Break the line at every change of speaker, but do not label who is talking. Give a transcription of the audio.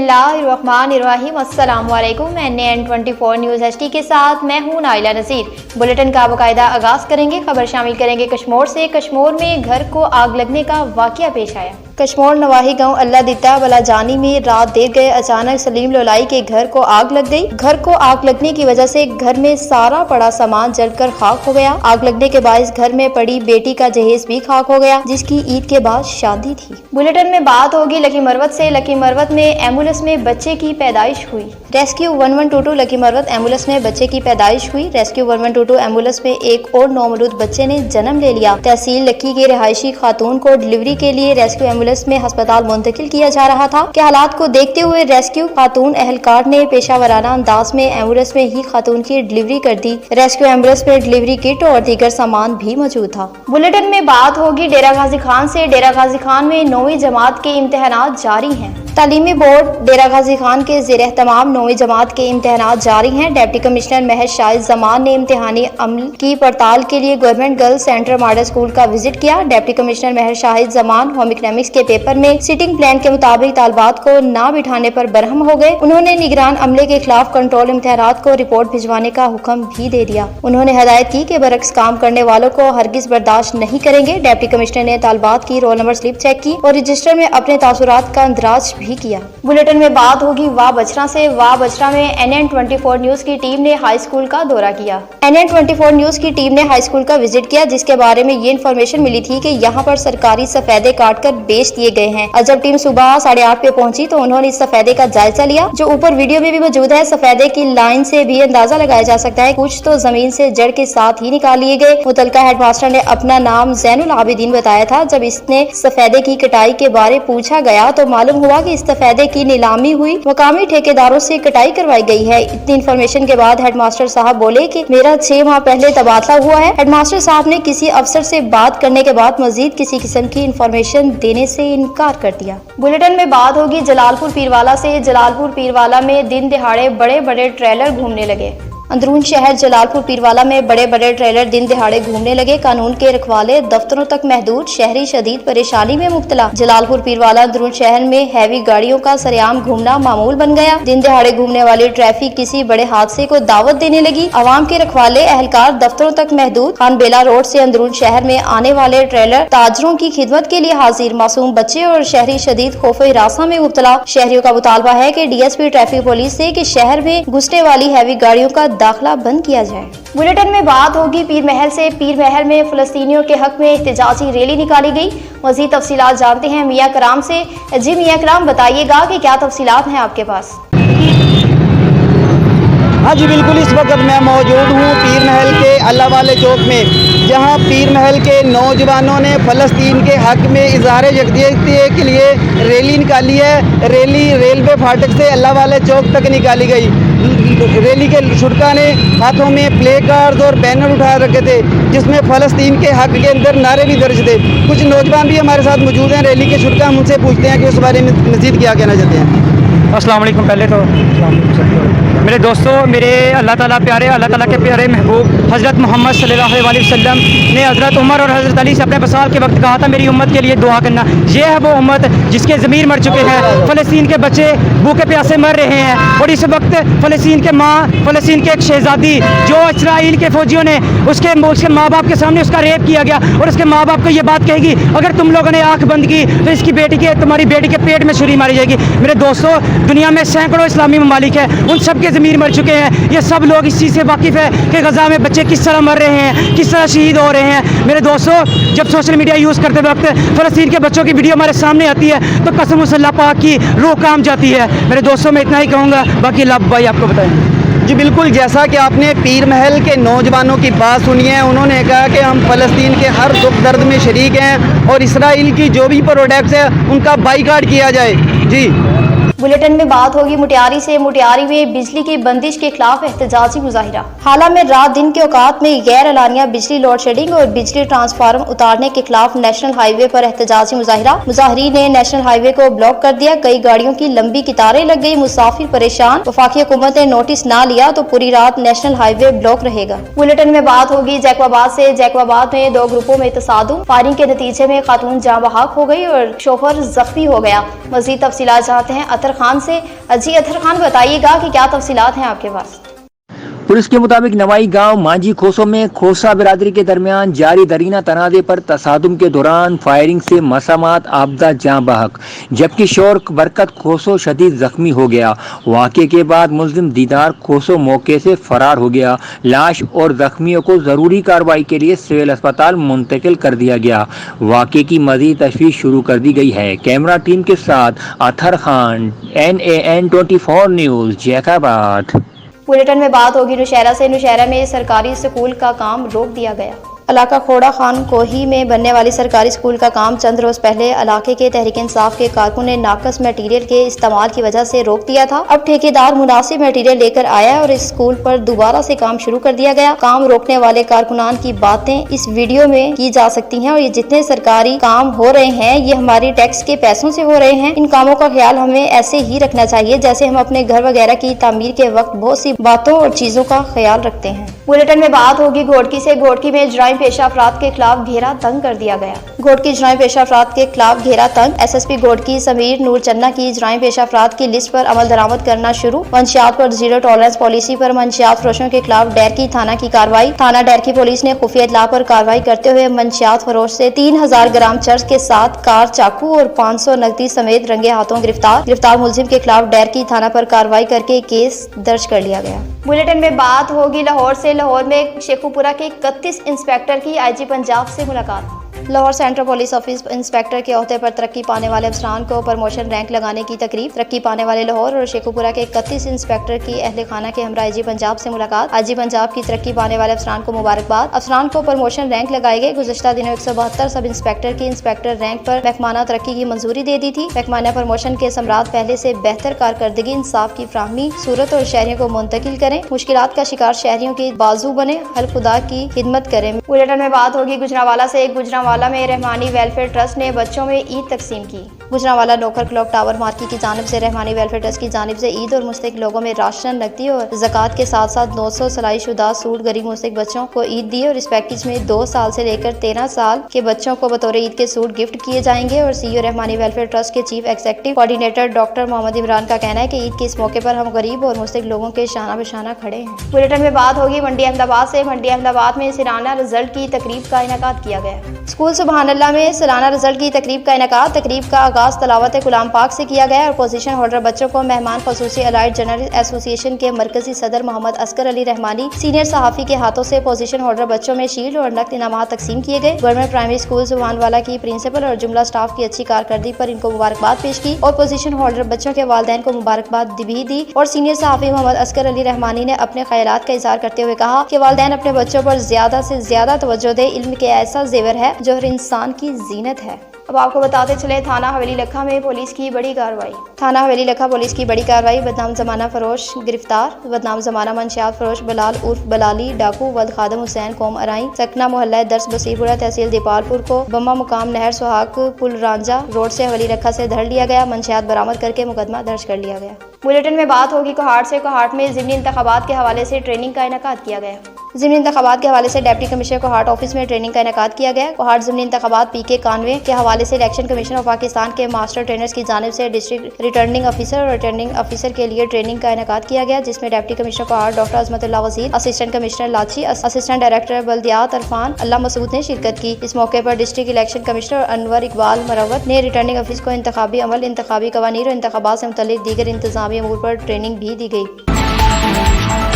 बिस्मिल्लाहिर्रहमानिर्रहीम। अस्सलाम वालेकुम। NN24 न्यूज़ HD के साथ मैं हूं नाइला नज़ीर। बुलेटिन का बाकायदा आगाज करेंगे। खबर शामिल करेंगे कश्मोर से। कश्मोर में घर को आग लगने का वाकया पेश आया। कश्मोर नवाही गांव अल्लाह दिता बलाजानी में रात देर गए अचानक सलीम लोलाई के घर को आग लग गई। घर को आग लगने की वजह से घर में सारा पड़ा सामान जलकर खाक हो गया। आग लगने के बायस घर में पड़ी बेटी का जहेज भी खाक हो गया, जिसकी ईद के बाद शादी थी। बुलेटिन में बात होगी लकी मरवत से। लकी मरवत में एम्बुलेंस में बच्चे की पैदाइश हुई। रेस्क्यू 1122 लकी मरवत एम्बुलेंस में बच्चे की पैदाइश हुई। रेस्क्यू 1122 एम्बुलेंस में एक और नौमौलूद बच्चे ने जन्म ले लिया। तहसील लकी के रिहायशी खातून को डिलीवरी के लिए रेस्क्यू एम्बुलेंस में अस्पताल मुंतकिल किया जा रहा था के हालात को देखते हुए रेस्क्यू खातून एहलकार ने पेशावराना अंदाज में एम्बुलेंस में ही खातून की डिलीवरी कर दी। रेस्क्यू एम्बुलेंस में डिलीवरी किट और दीगर सामान भी मौजूद था। बुलेटिन में बात होगी डेरा गाजी खान से। डेरा गाजी खान में 9वीं जमात के इम्तिहानात जारी हैं। तालीमी बोर्ड डेरा गाजी खान के ज़ेर एहतमाम 9वीं जमात के इम्तिहानात जारी हैं। डिप्टी कमिश्नर महज शाहिद जमान ने इम्तिहानी अमल की पड़ताल के लिए government girls centre model school का विजिट किया। डिप्टी कमिश्नर महज शाहिद जमान होम इकनॉमिक्स के पेपर में सिटिंग प्लान के मुताबिक तालबात को ना बिठाने पर बरहम हो गए। उन्होंने निगरान अमले के खिलाफ कंट्रोल इम्तिहानात को रिपोर्ट भिजवाने का हुक्म भी दे दिया। उन्होंने हदायत की कि बरक्स काम करने वालों को हरगिज बर्दाश्त नहीं करेंगे। डिप्टी कमिश्नर ने तालबात की रोल नंबर स्लिप चेक की और रजिस्टर में अपने तासुरात का इंदराज भी किया। बुलेटिन में बात होगी वाह बछरा से। वाह बछरा में NN24 न्यूज की टीम ने हाई स्कूल का दौरा किया। NN24 न्यूज की टीम ने हाई स्कूल का विजिट किया, जिसके बारे में ये इन्फॉर्मेशन मिली थी कि यहाँ पर सरकारी सफेदे काट कर बेच दिए गए हैं। और जब टीम सुबह 8:30 पे पहुंची तो उन्होंने इस सफेदे का जायजा लिया, जो ऊपर वीडियो में भी मौजूद है। सफेदे की लाइन से भी अंदाजा लगाया जा सकता है कुछ तो जमीन से जड़ के साथ ही निकाल लिए गए। मुतलका हेडमास्टर ने अपना नाम जैनुल आबिदीन बताया था। जब इसने सफेदे की कटाई के बारे पूछा गया तो मालूम हुआ कि इस सफेदे की नीलामी हुई, मुकामी ठेकेदारों से कटाई करवाई गई है। इतनी इन्फॉर्मेशन के बाद हेडमास्टर साहब बोले कि मेरा 6 माह पहले तबादला हुआ है। हेडमास्टर साहब ने किसी अफसर से बात करने के बाद मजीद किसी किस्म की इन्फॉर्मेशन देने से इनकार कर दिया। बुलेटिन में बात होगी जलालपुर पीरवाला से। जलालपुर पीरवाला में दिन दिहाड़े बड़े बड़े ट्रेलर घूमने लगे। अंदरून शहर जलालपुर पीरवाला में बड़े बड़े ट्रेलर दिन दिहाड़े घूमने लगे। कानून के रखवाले दफ्तरों तक महदूद, शहरी शदीद परेशानी में मुब्तला। जलालपुर पीरवाला अंदरून शहर में हैवी गाड़ियों का सरेआम घूमना मामूल बन गया। दिन दिहाड़े घूमने वाली ट्रैफिक किसी बड़े हादसे को दावत देने लगी। अवाम के रखवाले एहलकार दफ्तरों तक महदूद। खान बेला रोड से अंदरून शहर में आने वाले ट्रेलर ताजरों की खिदमत के लिए हाजिर। मासूम बच्चे और शहरी शदीद खौफ हिरासा में मुब्तला। शहरियों का मुतालबा है कि DSP ट्रैफिक पुलिस से कि शहर में घुसने वाली हैवी गाड़ियों का दाखिला बंद किया जाए। बुलेटिन में बात होगी पीर महल से। पीर महल में फलस्तीनियों के हक में एहतजाजी रैली निकाली गई। मज़ीद तफसीलात जानते हैं मियां कराम से। जी मियां कराम, बताइएगा कि क्या तफसीलात हैं आपके पास?
हाँ जी बिल्कुल, इस वक्त मैं मौजूद हूँ पीर महल के अल्लाह वाले चौक में, जहाँ पीर महल के नौजवानों ने फ़लस्तीन के हक में इज़हार यकजहती के लिए रैली निकाली है। रैली रेलवे फाटक से अल्लाह वाले चौक तक निकाली गई। रैली के शुरका ने हाथों में प्ले कार्ड और बैनर उठा रखे थे, जिसमें फ़लस्तीन के हक के अंदर नारे भी दर्ज थे। कुछ नौजवान भी हमारे साथ मौजूद हैं रैली के शुरका। हम उनसे पूछते हैं कि उस बारे में मज़ीद क्या कहना चाहते हैं।
अस्सलाम वालेकुम। पहले तो मेरे दोस्तों, मेरे अल्लाह ताला के प्यारे महबूब हज़रत मोहम्मद सल्लल्लाहु अलैहि वसल्लम ने हज़रत उमर और हज़रत अली से अपने वसाल के वक्त कहा था मेरी उम्मत के लिए दुआ करना। ये है वो उम्मत जिसके ज़मीर मर चुके हैं। फ़लस्तीन के बच्चे भूखे प्यासे मर रहे हैं और इस वक्त फ़लस्तीन के एक शहज़ादी जो इसराइल के फ़ौजियों ने उसके माँ बाप के सामने उसका रेप किया गया और उसके माँ बाप को ये बात कहेगी अगर तुम लोगों ने आँख बंद की तो तुम्हारी बेटी के पेट में छुरी मारी जाएगी। मेरे दोस्तों, दुनिया में सैकड़ों इस्लामी ममालिक है, उन सब के ज़मीर मर चुके हैं। ये सब लोग इस चीज़ से वाकिफ़ है कि गज़ा में बच्चे किस तरह मर रहे हैं, किस तरह शहीद हो रहे हैं। मेरे दोस्तों, जब सोशल मीडिया यूज़ करते वक्त फ़लस्तीन के बच्चों की वीडियो हमारे सामने आती है तो कसम अल्लाह पाक की रूह काम जाती है। मेरे दोस्तों, मैं इतना ही कहूँगा, बाकी अल्लाह भाई आपको बताएँ।
जी बिल्कुल, जैसा कि आपने पीर महल के नौजवानों की बात सुनी है, उन्होंने कहा कि हम फ़लस्तीन के हर दुख दर्द में शरीक हैं और इसराइल की जो भी प्रोडक्ट्स है उनका बाइकाट किया जाए। जी
बुलेटिन में बात होगी मुटियारी से। मुटियारी में बिजली की बंदिश के खिलाफ एहतजाजी मुजाहिरा। हाल में रात दिन के औकात में गैर एलानिया बिजली लोड शेडिंग और बिजली ट्रांसफार्मर उतारने के खिलाफ नेशनल हाईवे पर एहतजाजी मुजाहिरा। मुजाहिरीन ने नेशनल हाईवे को ब्लॉक कर दिया। कई गाड़ियों की लंबी कतारें लग गई। मुसाफिर परेशान। वफाकी हुकूमत ने नोटिस न लिया तो पूरी रात नेशनल हाईवे ब्लॉक रहेगा। बुलेटिन में बात होगी जैकबाबाद से। जैकबाबाद में 2 ग्रुपों में तसादुम। फायरिंग के नतीजे में खातून जाँ बहक हो गई और शोहर जख्मी हो गया। मजीद तफसीलात जानते हैं अतर खान से। जी अतर खान, बताइएगा कि क्या तफसीलात हैं आपके पास।
पुलिस के मुताबिक नवाई गांव मांझी खोसो में खोसा बिरादरी के दरमियान जारी दरीना तनाज़े पर तसादुम के दौरान फायरिंग से मसामात आबदा जाँ बहक, जबकि शोर बरकत खोसो शदीद जख्मी हो गया। वाक़े के बाद मुल्जिम दीदार खोसो मौके से फरार हो गया। लाश और जख्मियों को ज़रूरी कार्रवाई के लिए सिविल अस्पताल मुंतकिल कर दिया गया। वाक़े की मज़ीद तशवीश शुरू कर दी गई है। कैमरा टीम के साथ अतर Khan, NAN24 news, Jacobabad.
Bulletin में बात होगी नौशहरा से। नौशहरा में सरकारी स्कूल का काम रोक दिया गया। इलाका खोड़ा खान कोही में बनने वाली सरकारी स्कूल का काम चंद रोज पहले इलाके के तहरीक इंसाफ के कारकुन ने नाकस मटेरियल के इस्तेमाल की वजह से रोक दिया था। अब ठेकेदार मुनासिब मटेरियल लेकर आया और इस स्कूल पर दोबारा से काम शुरू कर दिया गया। काम रोकने वाले कारकुनान की बातें इस वीडियो में की जा सकती हैं और ये जितने सरकारी काम हो रहे हैं ये हमारी टैक्स के पैसों से हो रहे हैं। इन कामों का ख्याल हमें ऐसे ही रखना चाहिए जैसे हम अपने घर वगैरह की तामीर के वक्त बहुत सी बातों और चीजों का ख्याल रखते हैं। बुलेटिन में बात होगी घोटकी से। घोटकी में जुर्म पेशा अफराद के खिलाफ घेरा तंग कर दिया गया। घोटकी जुर्म पेशा अफराद के खिलाफ घेरा तंग। SSP घोटकी समीर नूर चन्ना की जुर्म पेशा अफराद की लिस्ट पर अमल दरामद करना शुरू। मंशियात पर जीरो टॉलरेंस पॉलिसी पर मंशियात फरोशों के खिलाफ डैरकी थाना की कार्रवाई। थाना डैरकी पुलिस ने खुफिया इत्तला पर कार्रवाई करते हुए मंशियात फरोश से 3000 ग्राम चर्च के साथ कार, चाकू और 500 नकदी समेत रंगे हाथों गिरफ्तार मुलजिम के खिलाफ डैरकी थाना पर कार्रवाई करके केस दर्ज कर लिया गया। बुलेटिन में बात होगी लाहौर से। लाहौर में शेखुपुरा के 31 इंस्पेक्टर की IG पंजाब से मुलाकात। Lahore central police office inspector के ओहदे पर तरक्की पाने वाले अफसरान को प्रमोशन रैंक लगाने की तकरीब। तरक्की पाने वाले लाहौर और शेखुपुरा के 31 इंस्पेक्टर की अहले खाना के हमरा IG पंजाब से मुलाकात। IG पंजाब की तरक्की पाने वाले अफसरान को मुबारकबाद। अफसरान को प्रमोशन रैंक लगाए गए। गुज़श्ता दिनों 172 सब इंस्पेक्टर की इंस्पेक्टर रैंक पर महकमाना तरक्की की मंजूरी दे दी थी। महकमाना प्रमोशन के समरात पहले से बेहतर कारकर्दगी, इंसाफ की फ्राहमी सूरत और शहरियों को मुंतकिल करें। मुश्किलात का शिकार शहरियों के बाजू बने, हल खुदा की खिदमत करें। बुलेटिन में बात होगी गुजरांवाला से। गुजरांवाला में रहमानी वेलफेयर ट्रस्ट ने बच्चों में ईद तकसीम की। गुजरांवाला नौकर क्लॉक टावर मार्की की जानिब से रहमानी वेलफेयर ट्रस्ट की जानिब से ईद और मुस्तहिक लोगों में राशन, नकदी और ज़कात के साथ साथ 900 सिलाई शुदा सूट गरीब मुस्तहिक बच्चों को ईद दी और इस पैकेज में 2 साल से लेकर 13 साल के बच्चों को बतौर ईद के सूट गिफ्ट किए जाएंगे। और CEO रहमानी वेलफेयर ट्रस्ट के chief executive coordinator doctor Mohammad Imran का कहना है कि ईद के इस मौके पर हम गरीब और मुस्तहिक लोगों के शाना बशाना खड़े हैं। बुलेटिन में बात होगी मंडी अहमदाबाद से। मंडी अहमदाबाद में सालाना रिजल्ट की तकरीब का इनेकाद किया गया। स्कूल सुबहान अल्लाह में सालाना रिजल्ट की तकरीब का इनेकाद। तकरीब का आगाज तलावत कुलाम पाक से किया गया और पोजीशन होल्डर बच्चों को मेहमान खसूसी अलाइड जर्नलिस्ट एसोसिएशन के मरकजी सदर मोहम्मद असगर अली रहमानी सीनियर सहाफ़ी के हाथों से पोजीशन होल्डर बच्चों में शील्ड और नकद इनामात तकसीम किए गए। गवर्नमेंट प्राइमरी स्कूल सुबहानवाला की प्रिंसिपल और जुमला स्टाफ की अच्छी कारकर्दगी पर इनको मुबारकबाद पेश की और पोजीशन होल्डर बच्चों के वालिदैन को मुबारकबाद भी दी। और सीनियर सहाफ़ी मोहम्मद असगर अली रहमानी ने अपने ख्यालात का इज़हार करते हुए कहा कि वालिदैन अपने बच्चों पर ज्यादा से ज्यादा तवज्जो दे। इल्म के ऐसा जेवर है जो हर इंसान की जीनत है। अब आपको बताते चले थाना हवेली लखा में पुलिस की बड़ी कार्रवाई। थाना हवेली लखा पुलिस की बड़ी कार्रवाई। बदनाम जमाना फरोश गिरफ्तार। बदनाम जमाना मंशियात फरोश बलाल उर्फ बलाली डाकू वद खादम हुसैन कौम अराई सकना मोहल्ला दर्स बसीपुरा तहसील दीपालपुर को बम्मा मुकाम नहर सुहाग पुल रांझा रोड से हवेली लखा से धर लिया गया। मंशियात बरामद करके मुकदमा दर्ज कर लिया गया। बुलेटिन में बात होगी कोहाट से। कोहाट में ज़िमनी इंतखाबात के हवाले से ट्रेनिंग का इनेकाद किया गया। ज़िमनी इंतखाबात के हवाले से डिप्टी कमिश्नर कोहाट ऑफिस में ट्रेनिंग का इनेकाद किया गया। कोहाट ज़िमनी इंतखाबात PK कानवे के हवाले से इलेक्शन कमीशन ऑफ पाकिस्तान के मास्टर ट्रेनर्स की जानिब से डिस्ट्रिक्ट रिटर्निंग ऑफिसर और रिटर्निंग ऑफिसर के लिए ट्रेनिंग का इनेकाद किया गया, जिसमें deputy commissioner Kohat doctor Azmatullah वजीर, असिस्टेंट कमिश्नर लाची, असिस्टेंट डायरेक्टर बल्दियात अरफान अल्लाह मसूद ने शिरकत की। इस मौके पर district election commissioner Anwar Iqbal Marwat ने रिटर्निंग ऑफिस को इंतखाबी अमल, इंतखाबी कवानीर और इंतखाबात से मुतल्लिक दीगर इंतजामी अमूर पर ट्रेनिंग भी दी गई।